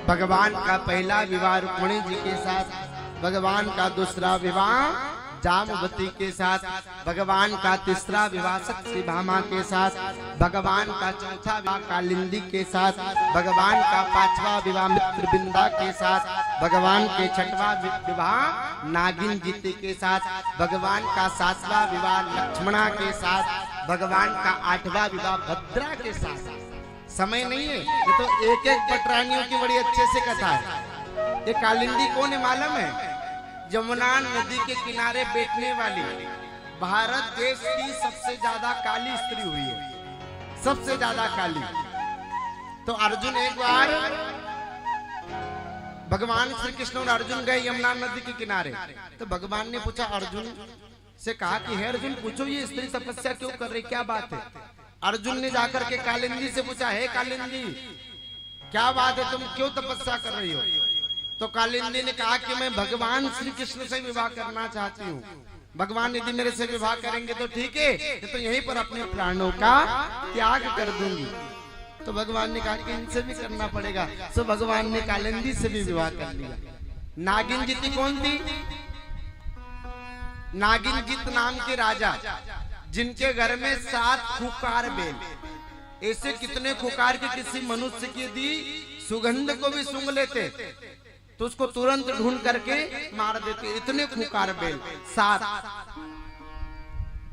भगवान का पहला विवाह रुक्मिणी जी के साथ, भगवान का दूसरा विवाह जामवती के साथ, भगवान का तीसरा विवाह सत्यभामा के साथ, भगवान का चौथा विवाह कालिंदी के साथ, भगवान का पांचवा विवाह मित्रबिंदा के साथ, भगवान के छठवां विवाह नागिन जीती के साथ, भगवान का सातवां विवाह लक्ष्मणा के साथ, भगवान का आठवां विवाह भद्रा के साथ। समय नहीं है, ये तो एक एक पटरानियों की बड़ी अच्छे से कथा है। ये कालिंदी कौन है मालूम है? यमुना नदी के किनारे बैठने वाली भारत देश की सबसे ज्यादा काली स्त्री हुई है, सबसे ज्यादा काली। तो अर्जुन एक बार भगवान श्री कृष्ण और अर्जुन गए यमुना नदी के किनारे। तो भगवान ने पूछा अर्जुन से, कहा कि हे अर्जुन पूछो ये स्त्री तपस्या क्यों कर रही, क्या बात है? अर्जुन ने जाकर के कालिंदी से पूछा, हे कालिंदी क्या बात है, तुम क्यों तपस्या कर रही हो? तो कालिंदी ने कहा कि मैं भगवान श्री कृष्ण से विवाह करना चाहती हूँ। भगवान यदि मेरे से विवाह करेंगे तो ठीक है, तो यहीं पर अपने प्राणों का त्याग कर दूंगी। तो भगवान ने कहा कि इनसे भी करना पड़ेगा। तो भगवान ने कालिंदी से भी विवाह कर लिया। नागिन जीती कौन थी? नागिन जीत नाम के राजा, जिनके घर में 7 खुकार बैल। ऐसे कितने खुकार के किसी मनुष्य की यदि सुगंध को भी सूंघ लेते तो उसको तुरंत ढूंढ करके मार देते, इतने खुकार बैल 7।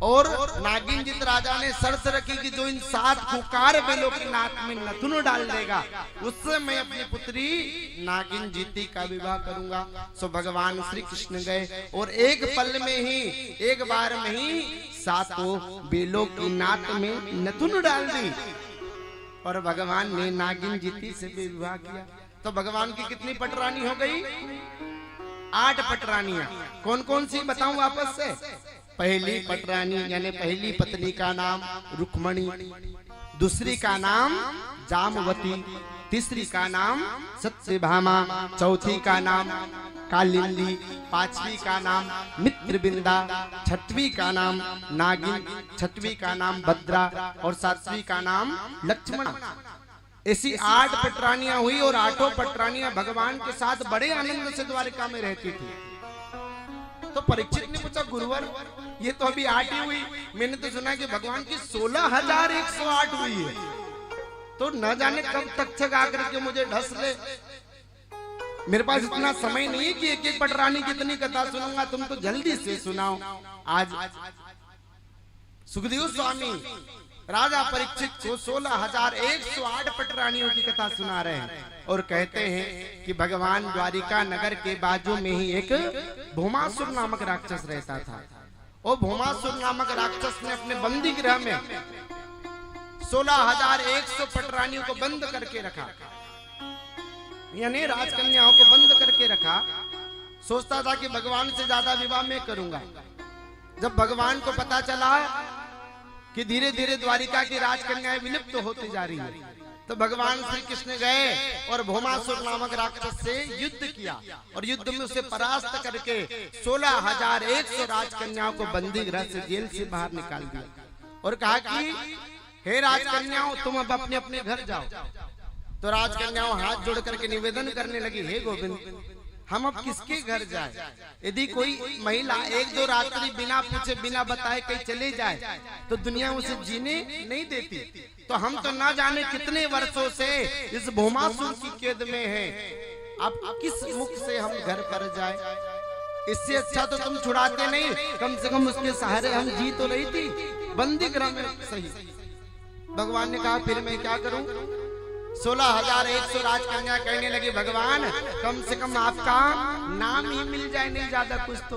और नागिन जित राजा ने शर्त रखी कि जो इन 7 खुकार बैलों की नाक में नथुन डाल देगा उससे मैं अपनी पुत्री नागिन जीती का विवाह करूंगा। सो भगवान श्री कृष्ण गए और एक पल में ही, एक बार में ही 7 बैलों की नाक में नथुन डाल दी और भगवान ने नागिन जीती से भी विवाह किया। तो भगवान की कितनी पटरानी हो गई? 8 पटरानियां। कौन कौन सी बताऊं आपस से? पहली पटरानी यानी पहली पत्नी का नाम रुक्मिणी, दूसरी का नाम जामवती, तीसरी का नाम सत्यभामा, चौथी का नाम कालिंदी, पांचवी का नाम मित्रबिंदा, छठवीं का नाम नागिन, छठवीं का नाम भद्रा और सातवीं का नाम लक्ष्मण। ऐसी 8 पटरानियां हुई और 8 पटरानियां भगवान के साथ बड़े आनंद से द्वारिका में रहती थी। तो परीक्षित ने पूछा, गुरुवर ये तो अभी 8 ही हुई, मैंने तो सुना कि भगवान की 16,108 हुई है, तो न जाने कब तक आकर के मुझे ढस ले। मेरे पास इतना समय नहीं है कि एक एक पटरानी कितनी कथा सुनूंगा, तुम तो जल्दी से सुनाओ। आज सुखदेव स्वामी राजा परीक्षित को 16,108 पटरानियों की कथा सुना रहे हैं और कहते हैं कि भगवान द्वारिका नगर के बाजू में ही एक भौमासुर नामक राक्षस रहता था। और भौमासुर नामक राक्षस ने अपने बंदी गृह में 16,100 पटरानियों को बंद करके रखा, यानी राजकन्याओं को बंद करके रखा। सोचता था कि भगवान से ज्यादा विवाह मैं करूंगा। जब भगवान को पता चला कि धीरे धीरे द्वारिका की राजकन्याएं विलुप्त होती जा रही है, तो भगवान श्री कृष्ण गए और भौमासुर नामक राक्षस से युद्ध किया और युद्ध में उसे परास्त करके 16,100 राजकन्याओं को बंदी गृह से, जेल से बाहर निकाल दिया और कहा कि हे राजकन्याओं तुम अब अपने अपने घर जाओ। तो राजकन्याओं हाथ जोड़ करके निवेदन करने लगी, हे गोविंद हम अब किसके घर जाए? यदि कोई महिला 1-2 रात्रि बिना पूछे बिना बताए कहीं चले जाए तो दुनिया उसे जीने नहीं देती, तो हम तो ना जाने कितने वर्षों से इस भौमासुर की कैद में है, अब किस मुख से हम घर पर जाए? इससे अच्छा तो तुम छुड़ाते नहीं, कम से कम उसके सहारे हम जी तो रही थी, बंदी गृह में सही। भगवान ने कहा फिर मैं क्या करूं? 16,100 राजकन्या कहने लगी, भगवान कम से कम आपका नाम ही मिल जाए, नहीं ज्यादा कुछ तो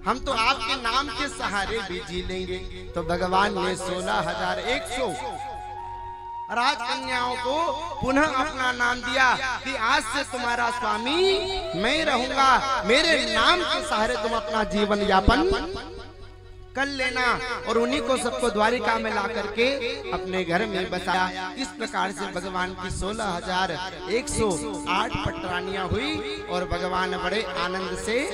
हम तो आपके नाम के सहारे भी जी लेंगे। तो भगवान ने 16,100 राजकन्याओं को पुनः अपना नाम दिया कि आज से तुम्हारा स्वामी मैं रहूंगा, मेरे नाम के सहारे तुम अपना जीवन यापन कर लेना। और उन्हीं को सबको द्वारिका में ला करके अपने घर में बसाया। इस प्रकार से भगवान की 16,108 पटरानियां हुई और भगवान बड़े आनंद से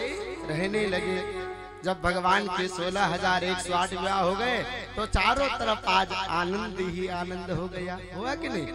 रहने लगे। जब भगवान के 16,108 विवाह हो गए तो चारों तरफ आज आनंद ही आनंद हो गया, हुआ कि नहीं?